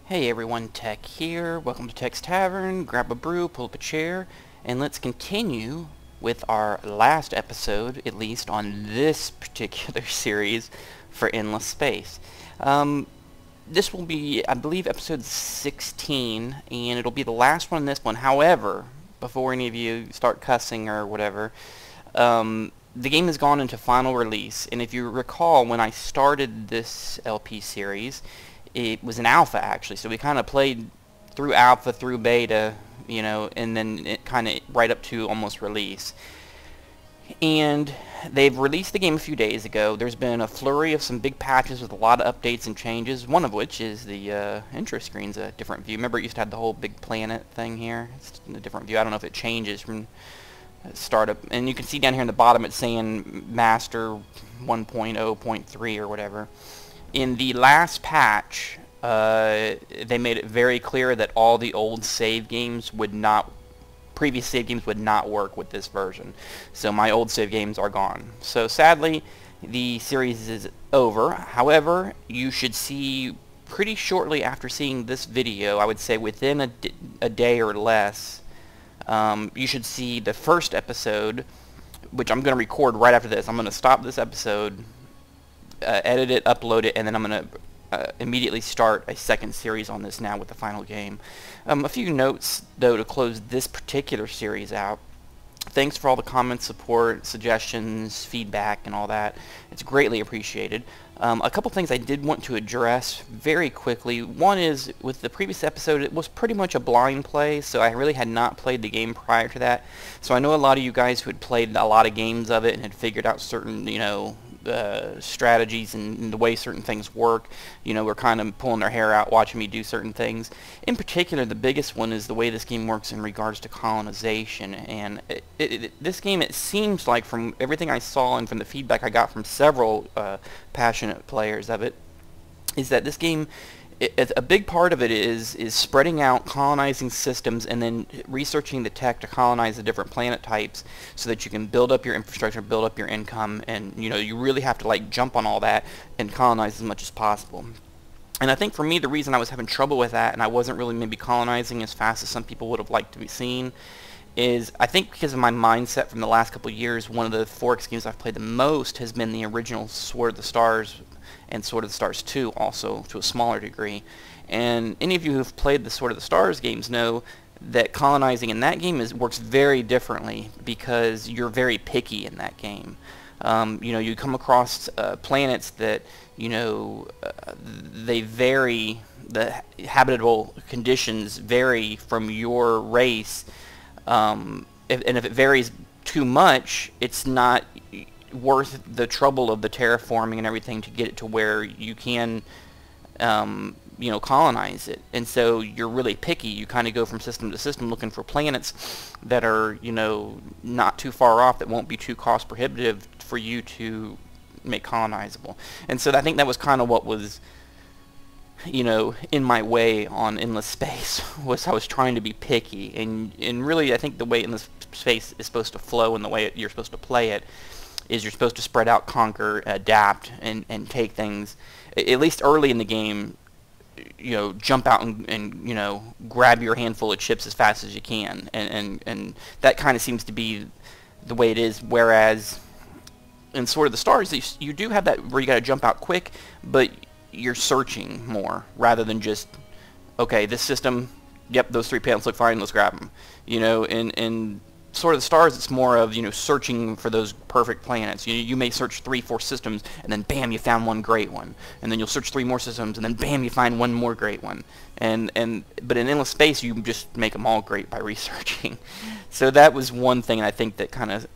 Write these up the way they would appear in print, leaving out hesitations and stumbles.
Hey everyone, Tech here. Welcome to Tech's Tavern. Grab a brew, pull up a chair, and let's continue with our last episode, at least on this particular series for Endless Space. This will be, I believe, episode 16, and it'll be the last one in this one. However, before any of you start cussing or whatever, the game has gone into final release, and if you recall, when I started this LP series, it was an alpha actually, so we kind of played through alpha, through beta, you know, and then it kind of right up to almost release. And they've released the game a few days ago. There's been a flurry of some big patches with a lot of updates and changes, one of which is the intro screen's a different view. Remember it used to have the whole big planet thing here? It's a different view. I don't know if it changes from startup. And you can see down here in the bottom it's saying Master 1.0.3 or whatever. In the last patch, they made it very clear that all the old save games would not, previous save games would not work with this version. So my old save games are gone. So sadly, the series is over. However, you should see pretty shortly after seeing this video, I would say within a day or less, you should see the first episode, which I'm going to record right after this. I'm going to stop this episode, edit it, upload it, and then I'm going to immediately start a second series on this now with the final game. A few notes, though, to close this particular series out. Thanks for all the comments, support, suggestions, feedback, and all that. It's greatly appreciated. A couple things I did want to address very quickly. One is, with the previous episode, it was pretty much a blind play, so I really had not played the game prior to that. So I know a lot of you guys who had played a lot of games of it and had figured out certain, you know, strategies and the way certain things work, you know, were kind of pulling their hair out watching me do certain things. In particular, the biggest one is the way this game works in regards to colonization. And this game, it seems like, from everything I saw and from the feedback I got from several passionate players of it, is that this game, a big part of it is spreading out, colonizing systems, and then researching the tech to colonize the different planet types so that you can build up your infrastructure, build up your income, and you know, you really have to like jump on all that and colonize as much as possible. And I think for me, the reason I was having trouble with that and I wasn't really maybe colonizing as fast as some people would have liked to be seen is, I think because of my mindset from the last couple of years, one of the 4X games I've played the most has been the original Sword of the Stars and Sword of the Stars 2, also to a smaller degree. And any of you who've played the Sword of the Stars games know that colonizing in that game works very differently because you're very picky in that game. You know, you come across planets that, you know, they vary, the habitable conditions vary from your race, and if it varies too much, it's not worth the trouble of the terraforming and everything to get it to where you can, you know, colonize it. And so you're really picky. You kind of go from system to system looking for planets that are, you know, not too far off, that won't be too cost prohibitive for you to make colonizable. And so I think that was kind of what was, you know, in my way on Endless Space, was I was trying to be picky. And really, I think the way Endless Space is supposed to flow and the way you're supposed to play it is you're supposed to spread out, conquer, adapt, and take things, at least early in the game, you know, jump out and you know, grab your handful of chips as fast as you can. And that kind of seems to be the way it is, whereas in Sword of the Stars, you do have that where you got to jump out quick, but you're searching more rather than just, okay, this system, yep, those 3 planets look fine, let's grab them. You know, in Sword of the Stars, it's more of, you know, searching for those perfect planets. You may search 3-4 systems, and then bam, you found one great one. And then you'll search 3 more systems, and then bam, you find one more great one. But in Endless Space, you just make them all great by researching. So that was one thing I think that kind of,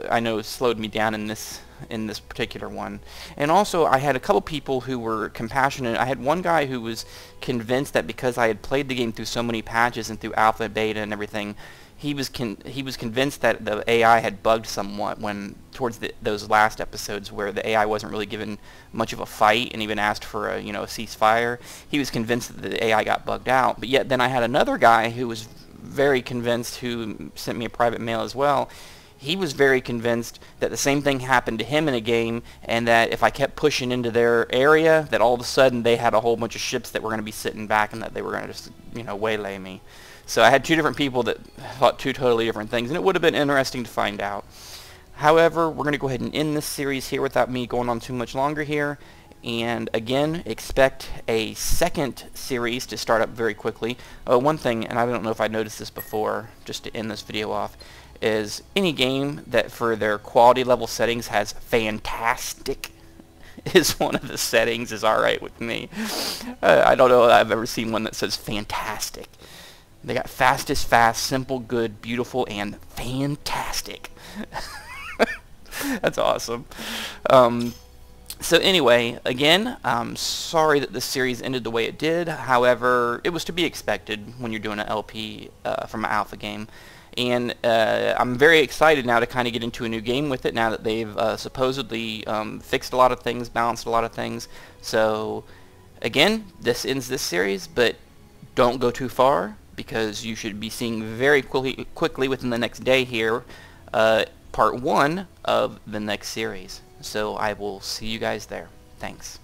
I know, slowed me down in this particular one. And also, I had a couple people who were compassionate. I had one guy who was convinced that because I had played the game through so many patches and through alpha, beta, and everything, he was convinced that the AI had bugged somewhat when towards those last episodes where the AI wasn't really given much of a fight and even asked for a, you know, a ceasefire. He was convinced that the AI got bugged out. But yet then I had another guy who was very convinced, who sent me a private mail as well. he was very convinced that the same thing happened to him in a game, and that if I kept pushing into their area, that all of a sudden they had a whole bunch of ships that were going to be sitting back and that they were going to just, waylay me. So I had two different people that thought two totally different things, and it would have been interesting to find out. However, we're going to go ahead and end this series here without me going on too much longer here. And again, expect a second series to start up very quickly. One thing, and I don't know if I noticed this before, just to end this video off, is any game that for their quality level settings has fantastic is one of the settings is alright with me. I don't know if I've ever seen one that says fantastic. They got fastest, fast, simple, good, beautiful, and fantastic. That's awesome. So anyway, again, I'm sorry that this series ended the way it did. However, it was to be expected when you're doing an LP from an alpha game. And I'm very excited now to kind of get into a new game with it now that they've supposedly fixed a lot of things, balanced a lot of things. So again, this ends this series, but don't go too far because you should be seeing very quickly within the next day here part 1 of the next series. So I will see you guys there. Thanks.